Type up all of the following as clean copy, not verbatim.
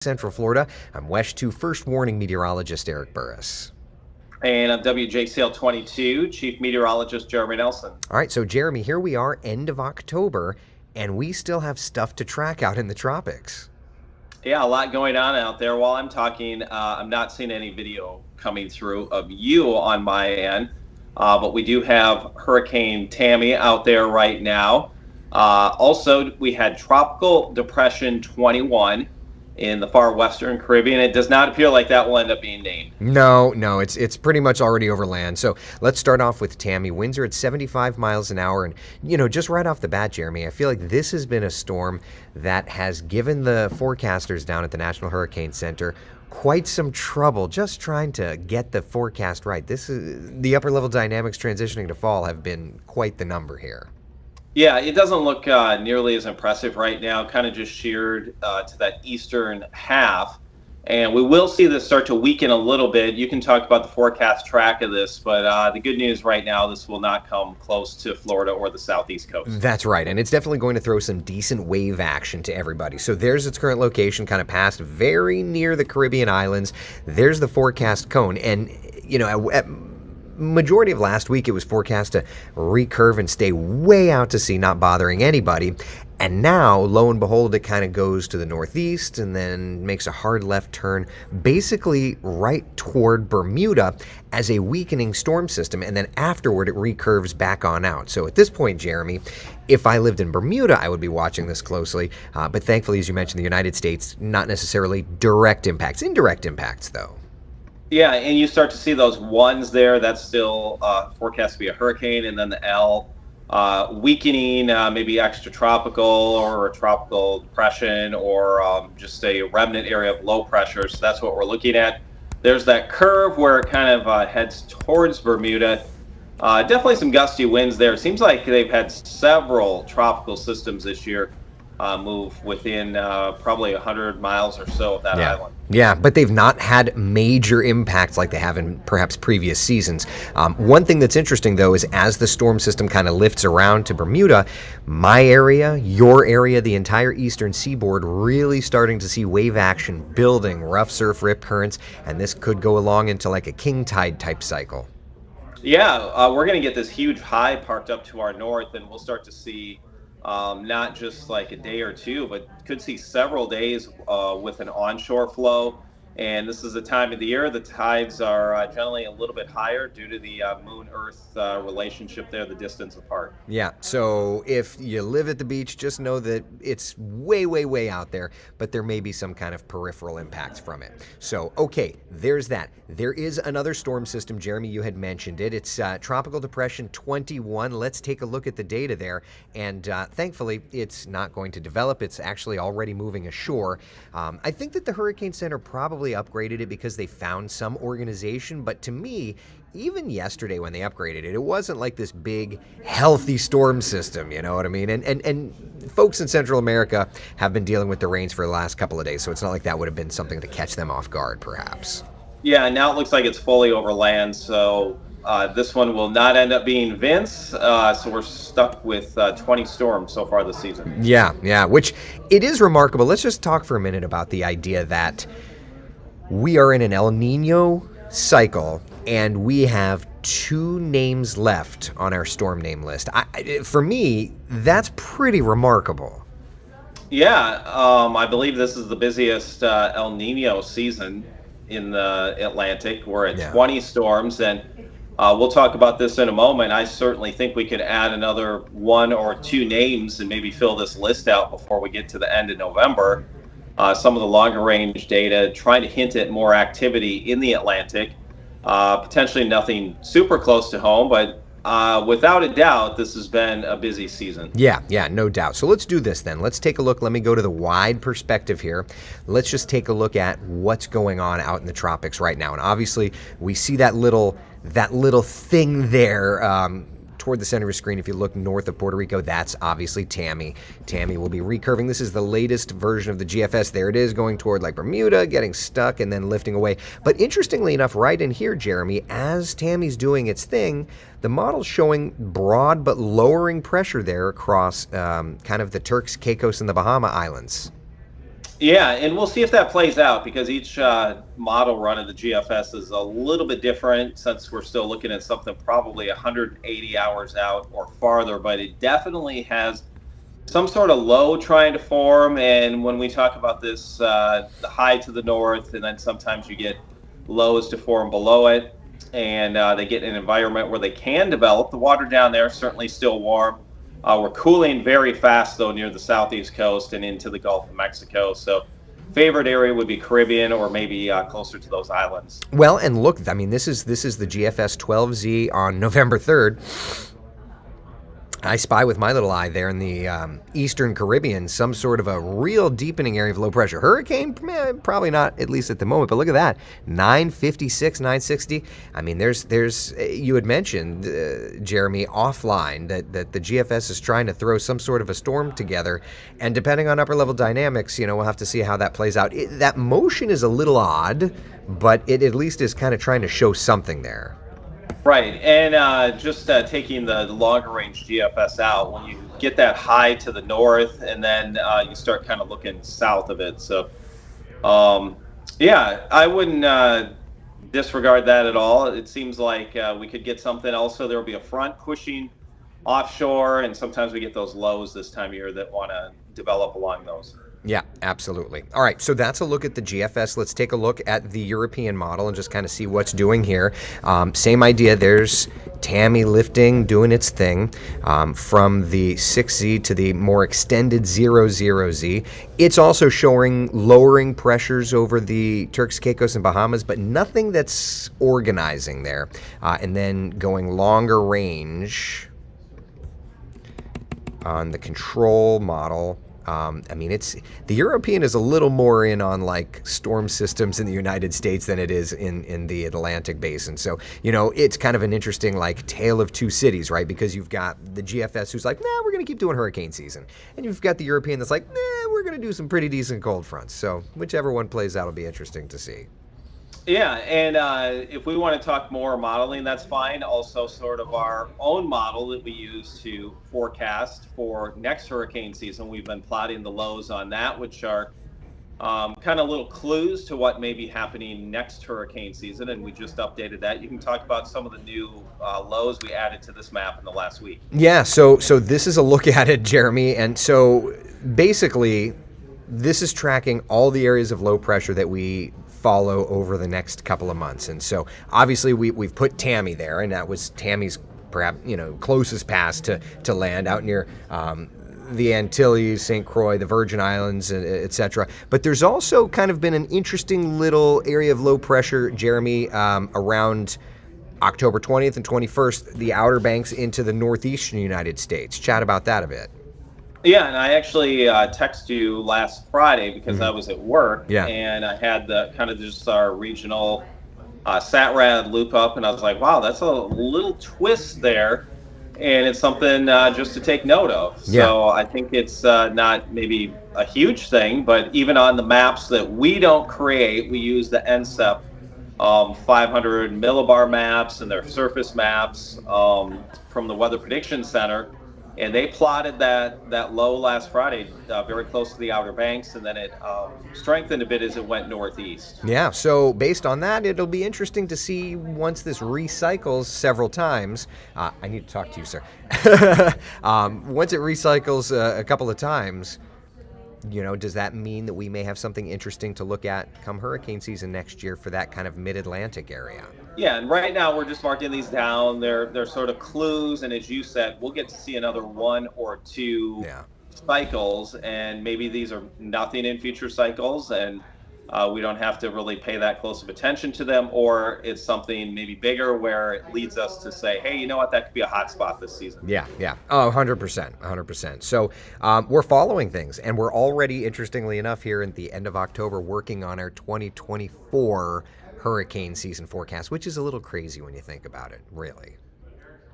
Central Florida. I'm WESH 2 First Warning Meteorologist Eric Burris. And I'm WJCL 22 Chief Meteorologist Jeremy Nelson. All right, so Jeremy, here we are, end of October, and we still have stuff to track out in the tropics. Yeah, a lot going on out there. While I'm talking, I'm not seeing any video coming through of you on my end, but we do have Hurricane Tammy out there right now. Also, we had Tropical Depression 21 in the far western Caribbean. It does not appear like that will end up being named. No, it's pretty much already over land. So let's start off with Tammy. Winds are at 75 miles an hour. And, just right off the bat, Jeremy, I feel like this has been a storm that has given the forecasters down at the National Hurricane Center quite some trouble just trying to get the forecast right. The upper level dynamics transitioning to fall have been quite the number here. Yeah, it doesn't look nearly as impressive right now, kind of just sheared to that eastern half. And we will see this start to weaken a little bit. You can talk about the forecast track of this, but the good news right now, this will not come close to Florida or the southeast coast. That's right, and it's definitely going to throw some decent wave action to everybody. So there's its current location, kind of past very near the Caribbean islands. There's the forecast cone, and, at majority of last week, it was forecast to recurve and stay way out to sea, not bothering anybody. And now, lo and behold, it kind of goes to the northeast and then makes a hard left turn, basically right toward Bermuda as a weakening storm system. And then afterward, it recurves back on out. So at this point, Jeremy, if I lived in Bermuda, I would be watching this closely. But thankfully, as you mentioned, the United States, not necessarily direct impacts, indirect impacts, though. Yeah, and you start to see those ones there. That's still forecast to be a hurricane, and then the L weakening, maybe extratropical or a tropical depression, or just a remnant area of low pressure. So that's what we're looking at. There's that curve where it kind of heads towards Bermuda. Definitely some gusty winds there. It seems like they've had several tropical systems this year move within probably 100 miles or so of that island. Yeah, but they've not had major impacts like they have in perhaps previous seasons. One thing that's interesting, though, is as the storm system kind of lifts around to Bermuda, my area, your area, the entire eastern seaboard really starting to see wave action building, rough surf, rip currents, and this could go along into like a king tide type cycle. Yeah, we're going to get this huge high parked up to our north, and we'll start to see not just like a day or two, but could see several days with an onshore flow. And this is the time of the year the tides are generally a little bit higher due to the moon-earth relationship there, the distance apart. Yeah, so if you live at the beach, just know that it's way, way, way out there, but there may be some kind of peripheral impacts from it. So, okay, there's that. There is another storm system, Jeremy, you had mentioned it. It's Tropical Depression 21. Let's take a look at the data there. And thankfully, it's not going to develop. It's actually already moving ashore. I think that the Hurricane Center probably upgraded it because they found some organization, but to me, even yesterday when they upgraded it, it wasn't like this big, healthy storm system, you know what I mean? And folks in Central America have been dealing with the rains for the last couple of days, so it's not like that would have been something to catch them off guard, perhaps. Yeah, now it looks like it's fully over land, so this one will not end up being Vince, so we're stuck with 20 storms so far this season. Yeah, which it is remarkable. Let's just talk for a minute about the idea that we are in an El Nino cycle, and we have 2 names left on our storm name list. For me, that's pretty remarkable. Yeah, I believe this is the busiest El Nino season in the Atlantic. We're at 20 storms, and we'll talk about this in a moment. I certainly think we could add another 1 or 2 names and maybe fill this list out before we get to the end of November. Some of the longer range data trying to hint at more activity in the Atlantic. Potentially nothing super close to home, but without a doubt, this has been a busy season. Yeah, no doubt. So let's do this then. Let's take a look. Let me go to the wide perspective here. Let's just take a look at what's going on out in the tropics right now. And obviously, we see that little thing there toward the center of the screen. If you look north of Puerto Rico, that's obviously Tammy. Tammy will be recurving. This is the latest version of the GFS. There it is, going toward like Bermuda, getting stuck, and then lifting away. But interestingly enough, right in here, Jeremy, as Tammy's doing its thing, the model's showing broad but lowering pressure there across kind of the Turks, Caicos, and the Bahama Islands. Yeah, and we'll see if that plays out because each model run of the GFS is a little bit different since we're still looking at something probably 180 hours out or farther, but it definitely has some sort of low trying to form. And when we talk about this, the high to the north, and then sometimes you get lows to form below it, and they get an environment where they can develop. The water down there is certainly still warm. We're cooling very fast though near the southeast coast and into the Gulf of Mexico. So, favorite area would be Caribbean or maybe closer to those islands. Well, and look, I mean, this is the GFS 12Z on November 3rd. I spy with my little eye there in the eastern Caribbean some sort of a real deepening area of low pressure. Hurricane, probably not, at least at the moment, but look at that, 956, 960. I mean, there's you had mentioned, Jeremy, offline, that the GFS is trying to throw some sort of a storm together, and depending on upper level dynamics, we'll have to see how that plays out. That motion is a little odd, but it at least is kind of trying to show something there. Right, and just taking the longer range GFS out, when you get that high to the north, and then you start kind of looking south of it. So, yeah, I wouldn't disregard that at all. It seems like we could get something. Also, there will be a front pushing offshore, and sometimes we get those lows this time of year that want to develop along those. Yeah, absolutely. All right, so that's a look at the GFS. Let's take a look at the European model and just kind of see what's doing here. Same idea. There's Tammy lifting, doing its thing from the 6Z to the more extended 00Z. It's also showing lowering pressures over the Turks, Caicos, and Bahamas, but nothing that's organizing there. And then going longer range on the control model. I mean, the European is a little more in on like storm systems in the United States than it is in the Atlantic basin. So, it's kind of an interesting like tale of two cities, right? Because you've got the GFS who's like, nah, we're going to keep doing hurricane season. And you've got the European that's like, nah, we're going to do some pretty decent cold fronts. So whichever one plays out will be interesting to see. Yeah, and if we want to talk more modeling, that's fine. Also, sort of our own model that we use to forecast for next hurricane season. We've been plotting the lows on that, which are kind of little clues to what may be happening next hurricane season. And we just updated that. You can talk about some of the new lows we added to this map in the last week. Yeah, so this is a look at it, Jeremy. And so basically, this is tracking all the areas of low pressure that we follow over the next couple of months. And so obviously we've put Tammy there, and that was Tammy's perhaps closest pass to land out near the Antilles, St. Croix, the Virgin Islands, etc. But there's also kind of been an interesting little area of low pressure, Jeremy, around October 20th and 21st, the Outer Banks into the northeastern United States. Chat about that a bit. Yeah, and I actually texted you last Friday because I was at work, Yeah. and I had the kind of just our regional SATRAD loop up, and I was like, wow, that's a little twist there, and it's something just to take note of. Yeah. So I think it's not maybe a huge thing, but even on the maps that we don't create, we use the NCEP 500 millibar maps and their surface maps from the Weather Prediction Center. And they plotted that low last Friday very close to the Outer Banks, and then it strengthened a bit as it went northeast. Yeah, so based on that, it'll be interesting to see once this recycles several times. I need to talk to you, sir. Once it recycles a couple of times, does that mean that we may have something interesting to look at come hurricane season next year for that kind of mid-Atlantic area? Yeah, and right now we're just marking these down. They're sort of clues, and as you said, we'll get to see another one or two cycles, and maybe these are nothing in future cycles, and we don't have to really pay that close of attention to them, or it's something maybe bigger where it leads us to say, hey, you know what, that could be a hot spot this season. Yeah. Oh, 100%. So we're following things, and we're already, interestingly enough, here at the end of October, working on our 2024 hurricane season forecast, which is a little crazy when you think about it, really.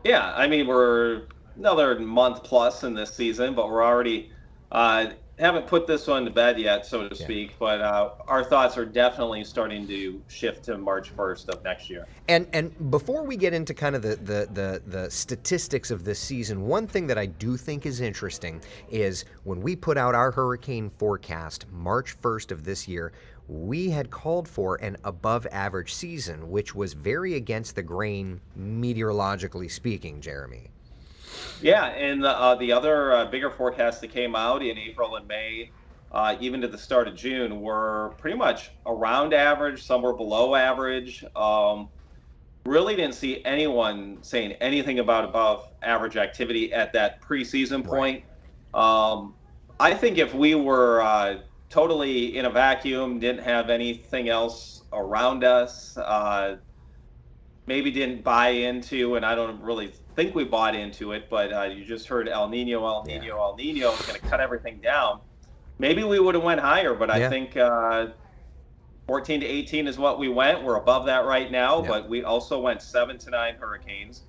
Yeah, I mean, we're another month plus in this season, but we're already haven't put this one to bed yet, so to Yeah. speak, but our thoughts are definitely starting to shift to March 1st of next year. And before we get into kind of the statistics of this season, one thing that I do think is interesting is when we put out our hurricane forecast March 1st of this year, we had called for an above average season, which was very against the grain meteorologically speaking, Jeremy. Yeah, and the other bigger forecasts that came out in April and May, even to the start of June, were pretty much around average. Some were below average. Really didn't see anyone saying anything about above average activity at that preseason Right. point. I think if we were totally in a vacuum, didn't have anything else around us, maybe didn't buy into, and I don't really think we bought into it, but you just heard El Nino, El Yeah. Nino, El Nino is going to cut everything down. Maybe we would have went higher, but I Yeah. think 14 to 18 is what we went. We're above that right now, Yeah. but we also went 7 to 9 hurricanes.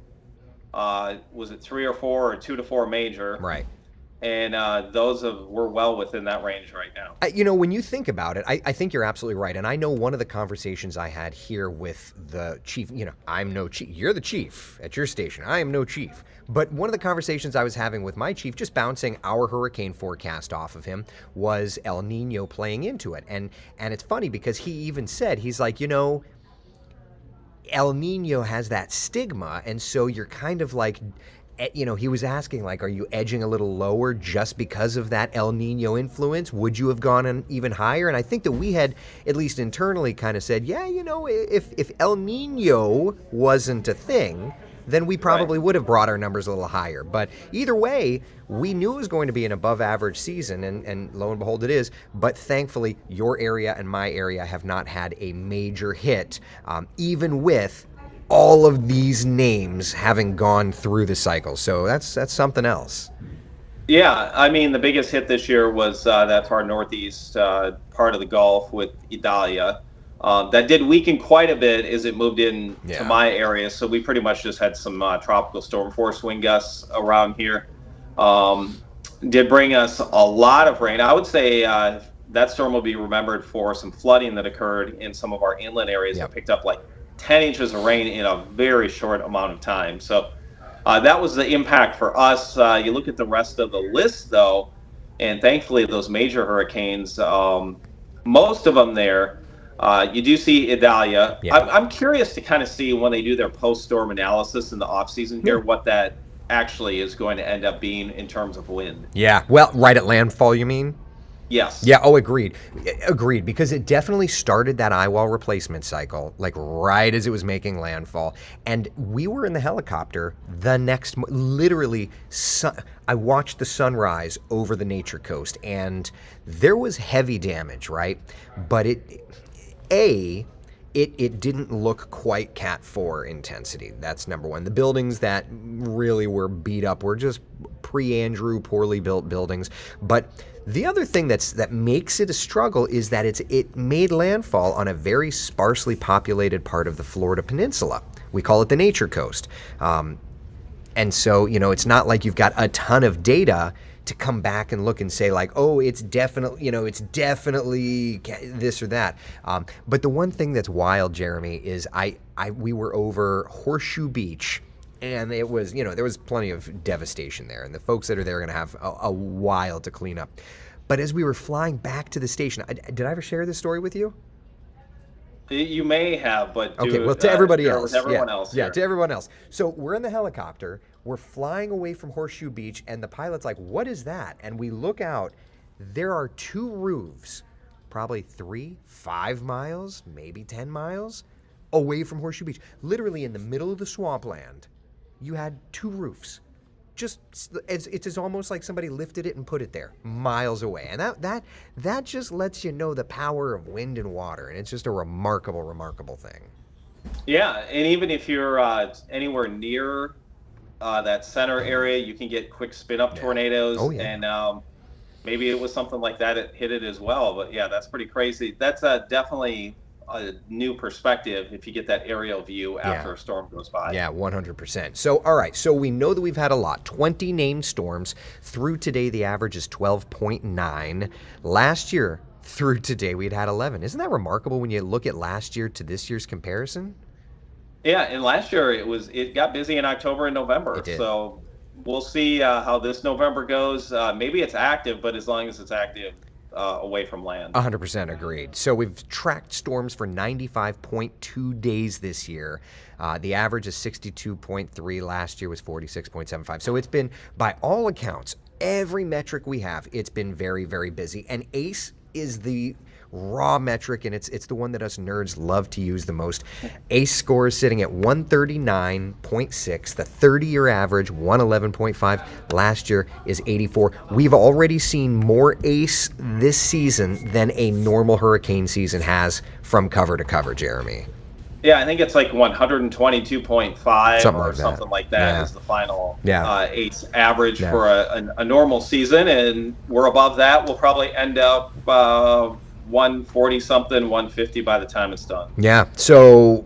Was it 3 or 4 or 2 to 4 major? Right. And we're well within that range right now. You know, when you think about it, I think you're absolutely right. And I know one of the conversations I had here with the chief, you know, I'm no chief. You're the chief at your station. I am no chief. But one of the conversations I was having with my chief, just bouncing our hurricane forecast off of him, was El Nino playing into it. And it's funny because he even said, he's like, you know, El Nino has that stigma, and so you're kind of like, you know, he was asking, like, are you edging a little lower just because of that El Nino influence? Would you have gone even higher? And I think that we had, at least internally, kind of said, yeah, you know, if El Nino wasn't a thing, then we probably would have brought our numbers a little higher. But either way, we knew it was going to be an above average season, and lo and behold, it is. But thankfully, your area and my area have not had a major hit, even with all of these names having gone through the cycle. So that's something else. Yeah, I mean, the biggest hit this year was that far northeast part of the Gulf with Idalia. That did weaken quite a bit as it moved in to my area. So we pretty much just had some tropical storm force wind gusts around here. Did bring us a lot of rain. I would say that storm will be remembered for some flooding that occurred in some of our inland areas. That picked up like 10 inches of rain in a very short amount of time. So that was the impact for us. You look at the rest of the list, though, and thankfully those major hurricanes, most of them there, you do see Idalia. I'm curious to kind of see when they do their post-storm analysis in the off-season here, what that actually is going to end up being in terms of wind. Yeah, well, right at landfall, you mean? Yes. Yeah, oh, agreed. Agreed, because it definitely started that eyewall replacement cycle, like right as it was making landfall. And we were in the helicopter the next, literally, I watched the sunrise over the Nature Coast, and there was heavy damage, right? But it didn't look quite Cat 4 intensity. That's number one. The buildings that really were beat up were just pre-Andrew, poorly built buildings. But the other thing that makes it a struggle is that it made landfall on a very sparsely populated part of the Florida Peninsula. We call it the Nature Coast. And so, you know, it's not like you've got a ton of data to come back and look and say like, oh, it's definitely this or that. But the one thing that's wild, Jeremy, is we were over Horseshoe Beach, and it was, you know, there was plenty of devastation there, and the folks that are there are going to have a while to clean up. But as we were flying back to the station, did I ever share this story with you? You may have, but okay. Well, to everybody else, to everyone else. Yeah, to everyone else. So we're in the helicopter. We're flying away from Horseshoe Beach, and the pilot's like, "What is that?" And we look out. There are two roofs, probably 5 miles, maybe 10 miles away from Horseshoe Beach. Literally in the middle of the swampland, you had two roofs. Just it's almost like somebody lifted it and put it there, miles away. And that just lets you know the power of wind and water, and it's just a remarkable thing. Yeah, and even if you're anywhere near that center area, you can get quick spin-up tornadoes. Oh, yeah. And maybe it was something like that that hit it as well. But yeah, that's pretty crazy. That's definitely a new perspective if you get that aerial view after a storm goes by. Yeah, 100%. So, all right. So we know that we've had a lot. 20 named storms. Through today, the average is 12.9. Last year, through today, we'd had 11. Isn't that remarkable when you look at last year to this year's comparison? Yeah, and last year it got busy in October and November. It did. So we'll see how this November goes. Maybe it's active, but as long as it's active away from land. 100% agreed. So we've tracked storms for 95.2 days this year. The average is 62.3. Last year was 46.75. So it's been, by all accounts, every metric we have, it's been very, very busy. And ACE is the raw metric, and it's the one that us nerds love to use the most. ACE score is sitting at 139.6. The 30-year average, 111.5. Last year is 84. We've already seen more ACE this season than a normal hurricane season has from cover to cover, Jeremy. Yeah, I think it's like 122.5 something like that is the final ACE average for a normal season, and we're above that. We'll probably end up 140 something, 150 by the time it's done. Yeah, so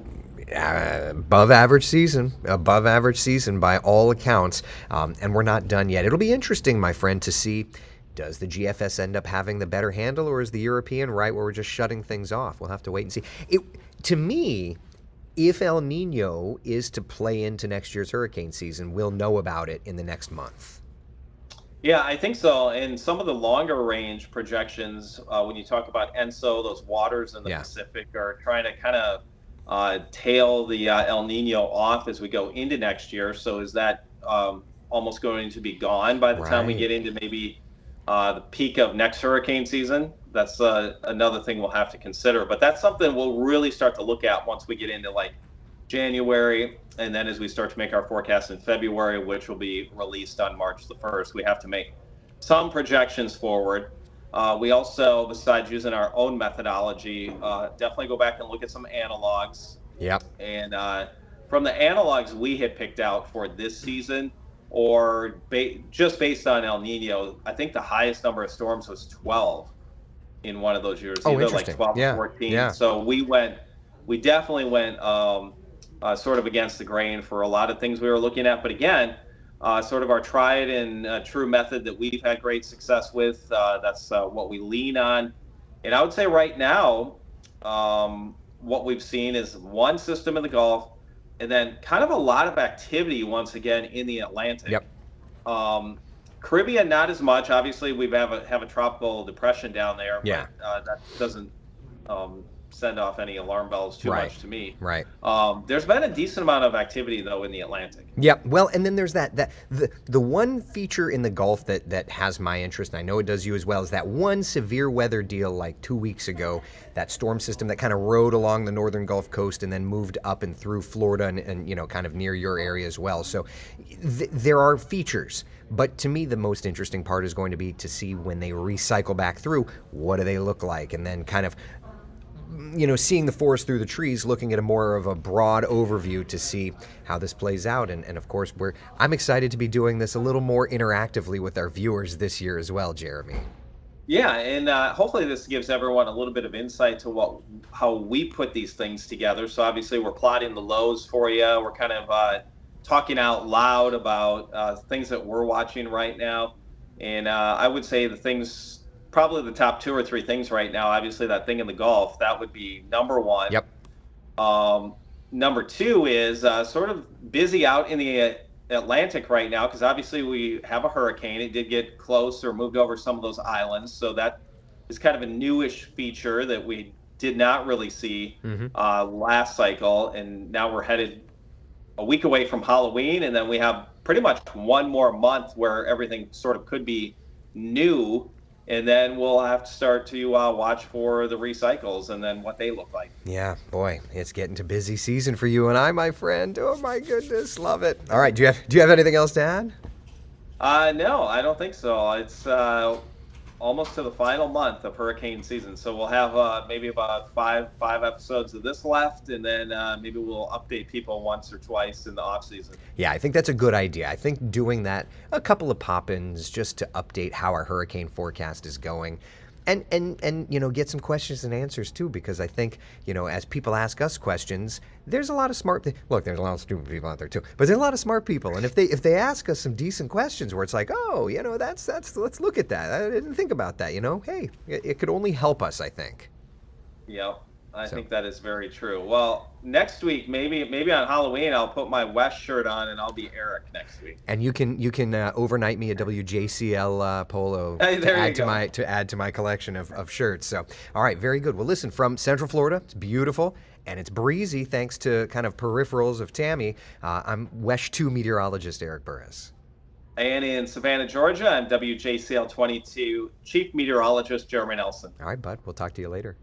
above average season by all accounts, and we're not done yet. It'll be interesting, my friend, to see, does the GFS end up having the better handle, or is the European right where we're just shutting things off? We'll have to wait and see. To me, if El Nino is to play into next year's hurricane season, we'll know about it in the next month. Yeah, I think so. And some of the longer range projections, when you talk about ENSO, those waters in the Pacific are trying to kind of tail the El Nino off as we go into next year. So is that almost going to be gone by the time we get into maybe the peak of next hurricane season? That's another thing we'll have to consider. But that's something we'll really start to look at once we get into like January, and then as we start to make our forecast in February, which will be released on March the 1st, we have to make some projections forward. We also, besides using our own methodology, definitely go back and look at some analogs. Yep. And from the analogs we had picked out for this season, or just based on El Nino, I think the highest number of storms was 12 in one of those years, either like 12 or 14. Yeah. So we definitely went sort of against the grain for a lot of things we were looking at. But again, sort of our tried and true method that we've had great success with. That's what we lean on. And I would say right now, what we've seen is one system in the Gulf, and then kind of a lot of activity once again in the Atlantic. Yep. Caribbean, not as much. Obviously, we have a tropical depression down there, but that doesn't send off any alarm bells too much to me. Right. There's been a decent amount of activity though in the Atlantic. Yeah. Well, and then there's the one feature in the Gulf that has my interest, and I know it does you as well, is that one severe weather deal like 2 weeks ago, that storm system that kind of rode along the northern Gulf Coast and then moved up and through Florida and kind of near your area as well. So there are features. But to me, the most interesting part is going to be to see when they recycle back through, what do they look like? And then kind of, seeing the forest through the trees, looking at a more of a broad overview to see how this plays out. And of course, I'm excited to be doing this a little more interactively with our viewers this year as well, Jeremy. Yeah, and hopefully this gives everyone a little bit of insight to how we put these things together. So obviously we're plotting the lows for you. We're kind of talking out loud about things that we're watching right now. And I would say probably the top 2 or 3 things right now, obviously that thing in the Gulf, that would be number one. Yep. Number 2 is sort of busy out in the Atlantic right now, because obviously we have a hurricane. It did get close or moved over some of those islands. So that is kind of a newish feature that we did not really see last cycle. And now we're headed a week away from Halloween, and then we have pretty much one more month where everything sort of could be new, and then we'll have to start to watch for the recycles and then what they look like. Yeah, boy, it's getting to busy season for you and I, my friend. Oh my goodness, love it. All right, do you have anything else to add? No, I don't think so. It's almost to the final month of hurricane season, so we'll have maybe about five episodes of this left, and then maybe we'll update people once or twice in the off season. Yeah, I think that's a good idea. I think doing that, a couple of pop-ins just to update how our hurricane forecast is going. And get some questions and answers too, because I think as people ask us questions, there's a lot of look, there's a lot of stupid people out there too, but there's a lot of smart people, and if they ask us some decent questions where it's like, oh, that's let's look at that. I didn't think about that. Hey, it could only help us, I think. Yep. I think that is very true. Well, next week, maybe on Halloween, I'll put my West shirt on and I'll be Eric next week. And you can overnight me a WJCL polo to add to my collection of shirts. So, all right, very good. Well, listen, from Central Florida, it's beautiful and it's breezy thanks to kind of peripherals of Tammy. I'm WESH 2 meteorologist Eric Burris. And in Savannah, Georgia, I'm WJCL 22 Chief Meteorologist Jeremy Nelson. All right, bud. We'll talk to you later.